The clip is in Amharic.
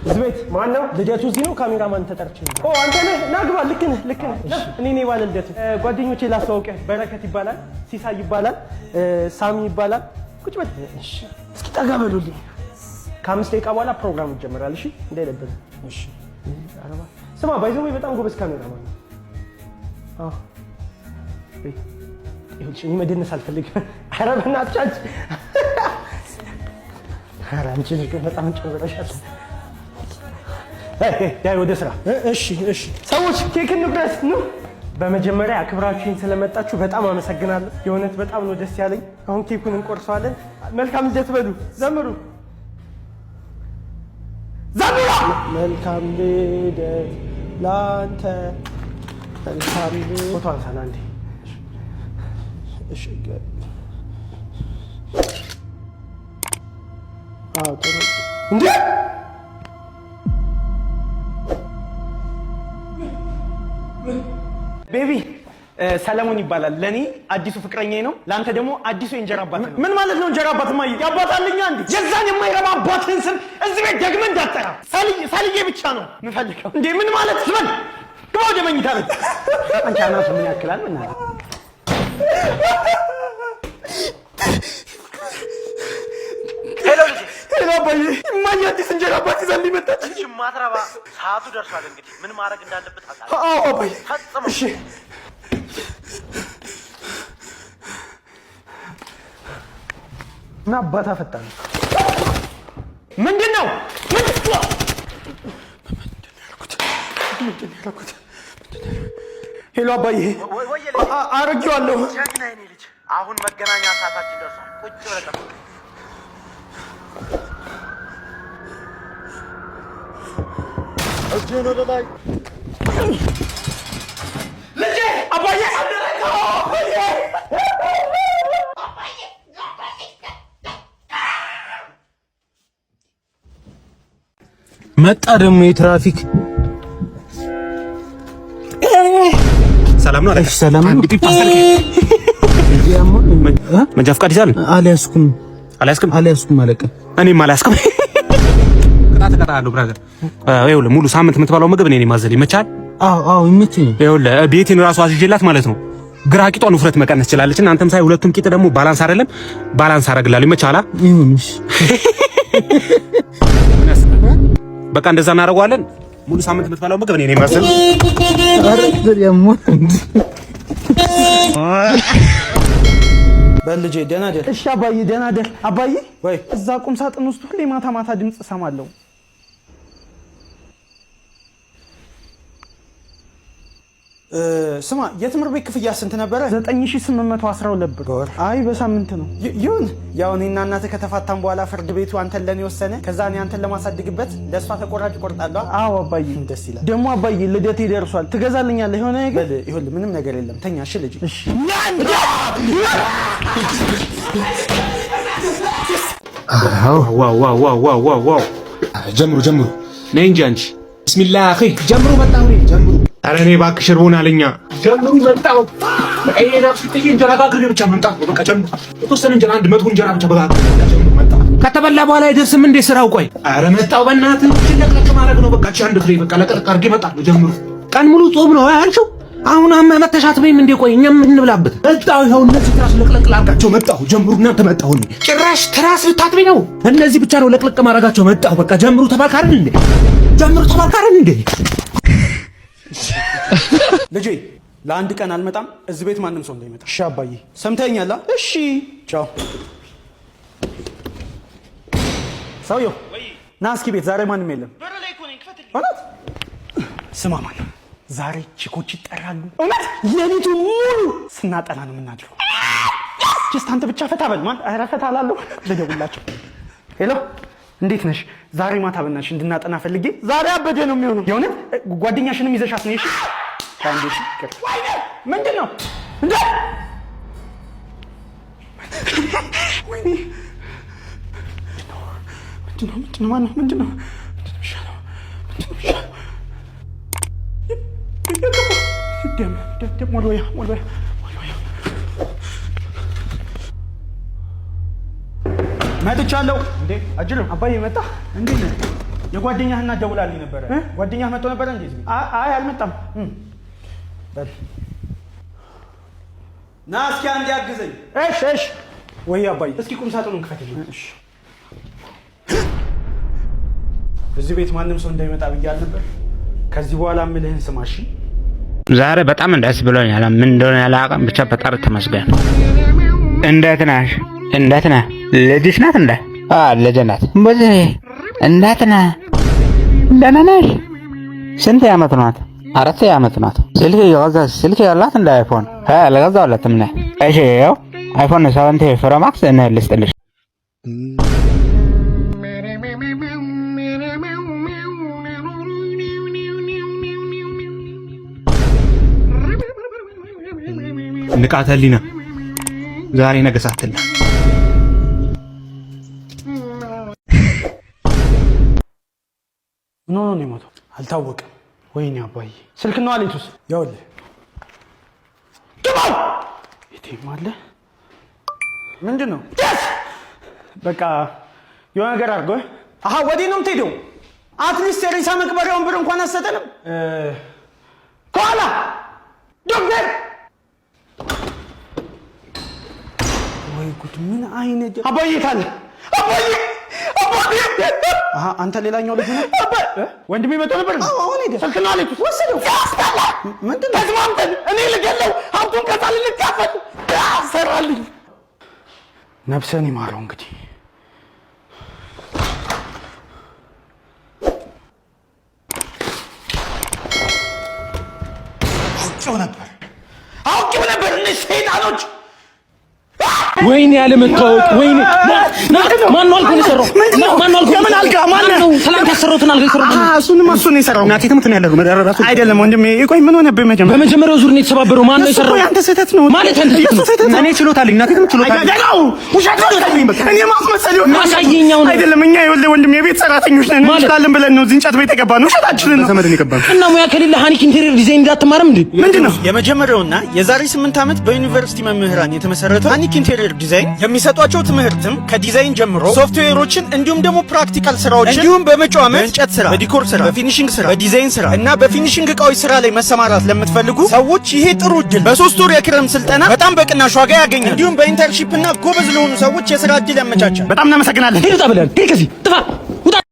ዝቤት ማን ነው? ልደቱ እዚህ ነው። ካሜራማን ተጠርቼ ነው። ኦ አንተ ነህ? ና ግባ። ልክ ነህ። እኔ ነኝ ባለ ልደቱ። ጓደኞቼ ላስተዋውቅህ። በረከት ይባላል፣ ሲሳይ ይባላል፣ ሳሚ ይባላል። ቁጭ በል። እሺ እስኪ ጠጋ በሉልኝ። ከ5 ደቂቃ በኋላ ፕሮግራም ይጀምራል። እሺ እንዳይለበስ። እሺ ስማ፣ ባይዘው በጣም ጎበዝ ካሜራማን ነው። አዎ ይኸውልሽ እኔ መደነስ አልፈልግም። ኧረ በእናትሽ ኧረ አንቺ ልጅ በጣም ጨምረሻል። ዳይ ወደ ስራ። እሺ ሰዎች ኬክ እንቁረስ ነው። በመጀመሪያ አክብራችሁኝ ስለመጣችሁ በጣም አመሰግናለሁ። የእውነት በጣም ነው ደስ ያለኝ። አሁን ኬኩን እንቆርሰዋለን። መልካም ልደት በሉ። ዘምሩ። መልካም ልደት ላንተ። መልካም ልደት። ፎቶ አንሳና እንዴ። እሺ እንዴ ቤቢ ሰለሞን ይባላል። ለኔ አዲሱ ፍቅረኛዬ ነው። ላንተ ደግሞ አዲሱ የእንጀራ አባት ነው። ምን ማለት ነው እንጀራ አባት? ማይ ያባታልኛ እንዴ? የዛን የማይረባ አባትህን ስም እዚህ ቤት ደግመህ እንዳትጠራ። ሳልዬ ብቻ ነው የምፈልገው። እንዴ ምን ማለት ስበል። ግባ ወደ መኝታ ቤት። አንቺ አናቱ ምን ያክላል? ምን ማለት ሄሎ አባዬ፣ እማዬ አዲስ እንጀራ አባት ይዛል ሊመጣች። እሺ ማትረባ፣ ሰዓቱ ደርሷል። እንግዲህ ምን ማድረግ እንዳለበት አውቃለሁ። አዎ አባዬ፣ እሺ እና አባታ ፈጣን ምንድን ነው ያልኩት? ሄሎ አባዬ፣ አረጌዋለሁ። ጀግና የኔ ልጅ፣ አሁን መገናኛ ሰዓታችን ደርሷል። ቁጭ ብለህ እጄን ወደ ላይ ልጄ። አባዬ መጣ ደግሞ የትራፊክ። ሰላም ነው አለሽ? ሰላም ነው። መንጃ ፈቃድ ይዛል? አልያዝኩም አለቀ። እኔም አልያዝኩም። ተቀጣለሁ ብራዘር። ይኸውልህ ሙሉ ሳምንት የምትበላው ምግብ እኔ ነኝ ማዘል። ይመቻል? አዎ ይመችኝ። ይኸውልህ ቤቴን ራሱ አስይዤላት ማለት ነው። ግራ ቂጧን ውፍረት መቀነስ ትችላለች እና አንተም ሳይ ሁለቱም ቂጥ ደግሞ ባላንስ አይደለም። ባላንስ አደርግላለሁ። ይመቻላ? ይሁንሽ። በቃ እንደዛ እናደርገዋለን። ሙሉ ሳምንት የምትበላው ምግብ እኔ ነኝ ማዘል። በልጄ ደህና ደር። እሺ አባዬ ደህና ደር። አባዬ ወይ እዛ ቁም ሳጥን ውስጥ ሁሌ ማታ ማታ ድምጽ እሰማለሁ። ስማ የትምህርት ቤት ክፍያ ስንት ነበረ? 9812 ብር። አይ በሳምንት ነው። ይሁን ያው እኔና እናትህ ከተፋታን በኋላ ፍርድ ቤቱ አንተን ለኔ ወሰነ። ከዛ እኔ አንተን ለማሳድግበት ለእሷ ተቆራጭ ቆርጣለሁ። አዎ አባዬ ደስ ይላል። ደግሞ አባዬ ልደቴ ደርሷል። ትገዛልኛለህ የሆነ ነገር? ይኸውልህ ምንም ነገር የለም። ተኛ እሺ ልጅ። እሺ ዋው ጀምሩ ነይ እንጂ አንቺ። ቢስሚላህ አኺ ጀምሩ። መጣሁ ጀምሩ። ኧረ እኔ እባክሽ እርቦናልኛ። ጀምሩ መጣሁ። በቃ እንጀራ ጋግሬ ብቻ መምጣት ነው። በቃ ጀምሩ። የተወሰነ እንጀራ 100 እንጀራ ብቻ በጋግሬ ጀምሩ። መጣሁ። ከተበላ በኋላ አይደርስም እንዴ ስራው? ቆይ ኧረ መጣሁ በእናትህ። ለቅለቅ ማድረግ ነው። በቃ እቺ አንድ ፍሬ በቃ ለቅለቅ አድርጌ እመጣለሁ። ጀምሩ። ቀን ሙሉ ጾም ነው አያልሽው? አሁን መተሻት በይም እንዴ? ቆይ እኛም እንብላበት። መጣሁ። ይኸው እነዚህ ትራስ ለቅለቅ ላድርጋቸው። መጣሁ። ጀምሩ እናንተ። መጣሁ። ጭራሽ ትራስ ልታጥቢ ነው? እነዚህ ብቻ ነው ለቅለቅ ማድረጋቸው። መጣሁ። በቃ ጀምሩ። ተባልካረን እንዴ? ጀምሩ። ተባልካረን እንዴ? ልጄ ለአንድ ቀን አልመጣም። እዚህ ቤት ማንም ሰው እንዳይመጣ። እሺ አባዬ ሰምተኸኛል? እሺ ቻው። ሰውየው ና እስኪ ቤት ዛሬ ማንም የለም። እውነት? ስማ ማን ዛሬ ቺኮች ይጠራሉ። እውነት? ሌሊቱ ሙሉ ስናጠና ነው የምናድረው። ጀስት አንተ ብቻ ፈታ በል። ማን ኧረ ፈታ እላለሁ። ልደውልላቸው። ሄሎ እንዴት ነሽ? ዛሬ ማታ በእናትሽ እንድናጠና ፈልጌ። ዛሬ አበደ ነው የሚሆነው። የእውነት ጓደኛሽንም ይዘሻት ነው? እሺ ታንዴሽ ይቅር። ምንድን ነው እንዴ? ወይኔ ምንድን ነው? ምንድን ነው የሚሻለው? ደም ሞልወያ መጥቻለሁ። እንዴ አጅሩ አባዬ መጣ። እንዴት ነህ? የጓደኛህ እናት ደውላልኝ ነበር። ጓደኛህ መጥቶ ነበር እንዴ? አይ አልመጣም። በል ና እስኪ አንዴ አግዘኝ። እሺ ወይ አባዬ እስኪ ቁም ሳጥኑን ክፈትልኝ። እሺ እዚህ ቤት ማንም ሰው እንዳይመጣ ብያለሁ ነበር። ከዚህ በኋላ ምልህን ስማ እሺ። ዛሬ በጣም ደስ ብሎኛል። ምን እንደሆነ ያላቀም ብቻ ፈጣሪ ተመስገን። እንዴት ነሽ? እንዴት ነህ? ልጅሽ ናት እንዴ? ልጅ ናት። በዚህ እንዴት ነህ? ደህና ነሽ? ስንት ዓመት ናት? 4 ዓመት ናት። ስልክ ያላት እንደ አይፎን አልገዛሁለትም ነህ? እሺ ያው አይፎን 7 ፕሮ ማክስ እኔ ልስጥልሽ። ንቃተ ህሊና ዛሬ ነገ ሳትል ኖ ነው የሞተው አልታወቀም። ወይኔ አባዬ ስልክ ነው አለቱስ ያውልህ ግባው የቴም አለ ምንድን ነው በቃ የሆነ ነገር አድርጎ ወዴት ነው የምትሄደው? አትሊስት የሬሳ መቅበሪያውን ብር እንኳን አሰጠንም። ከኋላ ዶክተር ወይ ጉድ ምን አይነት አባዬ ታለ አባዬ አንተ ሌላኛው ልጅ ነው ወንድሜ መጥቶ ነበር። አሁን ሄደ ስልክ ነው አለቱስ ወሰደው። ያስጠላ ምንድን ነው ተስማምተን እኔ ልገለው ሀብቱን ከዛ ልንካፈል ያሰራልኝ። ነፍሰን ይማረው እንግዲህ አውቄው ነበር እነዚህ ሰይጣኖች። ወይኔ ያለመታወቅ ወይኔ ማን ነው አልኩኝ የሰራው? ማን ነው አልኩኝ? ማን ነው ትላንት ያሰራሁትን አልኩኝ የሰራው? እሱን የሰራው እናቴ ትምት ነው ያለው መደረራሱ አይደለም ወንድሜ። ቆይ ምን ሆነብህ? በመጀመሪያው ዙር ነው የተሰባበረው። ማን ነው የሰራው? ያንተ ስህተት ነው ማለት ያንተ ስህተት ነው። እኔ ችሎታለኝ እናቴ ትምት ችሎታለኝ። ውሸት ነው። እኔ ማስመሰል ማሳየኛው ነው አይደለም። እኛ ይኸውልህ ወንድሜ የቤት ሰራተኞች ነን እንችላለን ብለን ነው እዚህ እንጨት ቤት የገባነው። ውሸታችንን ነው ተመደን የገባነው እና ሙያ ከሌለ ሃኒክ ኢንቴሪየር ዲዛይን እንዳትማርም እንዴ? ምንድነው የመጀመሪያውና የዛሬ 8 ዓመት በዩኒቨርሲቲ መምህራን የተመሰረተው ሃኒክ ኢንቴሪየር ዲዛይን የሚሰጧቸው ትምህርትም ከዲዛይን ጀምሮ ሶፍትዌሮችን እንዲሁም ደግሞ ፕራክቲካል ስራዎችን እንዲሁም በመጪው ዓመት በእንጨት ስራ፣ በዲኮር ስራ፣ በፊኒሺንግ ስራ፣ በዲዛይን ስራ እና በፊኒሺንግ እቃዎች ስራ ላይ መሰማራት ለምትፈልጉ ሰዎች ይሄ ጥሩ እድል በ3 ወር የክረምት ስልጠና በጣም በቅናሽ ዋጋ ያገኛል። እንዲሁም በኢንተርንሺፕ እና ጎበዝ ለሆኑ ሰዎች የስራ እድል ያመቻቻል። በጣም እናመሰግናለን። ሄዱ ታበላል ከዚህ ጥፋ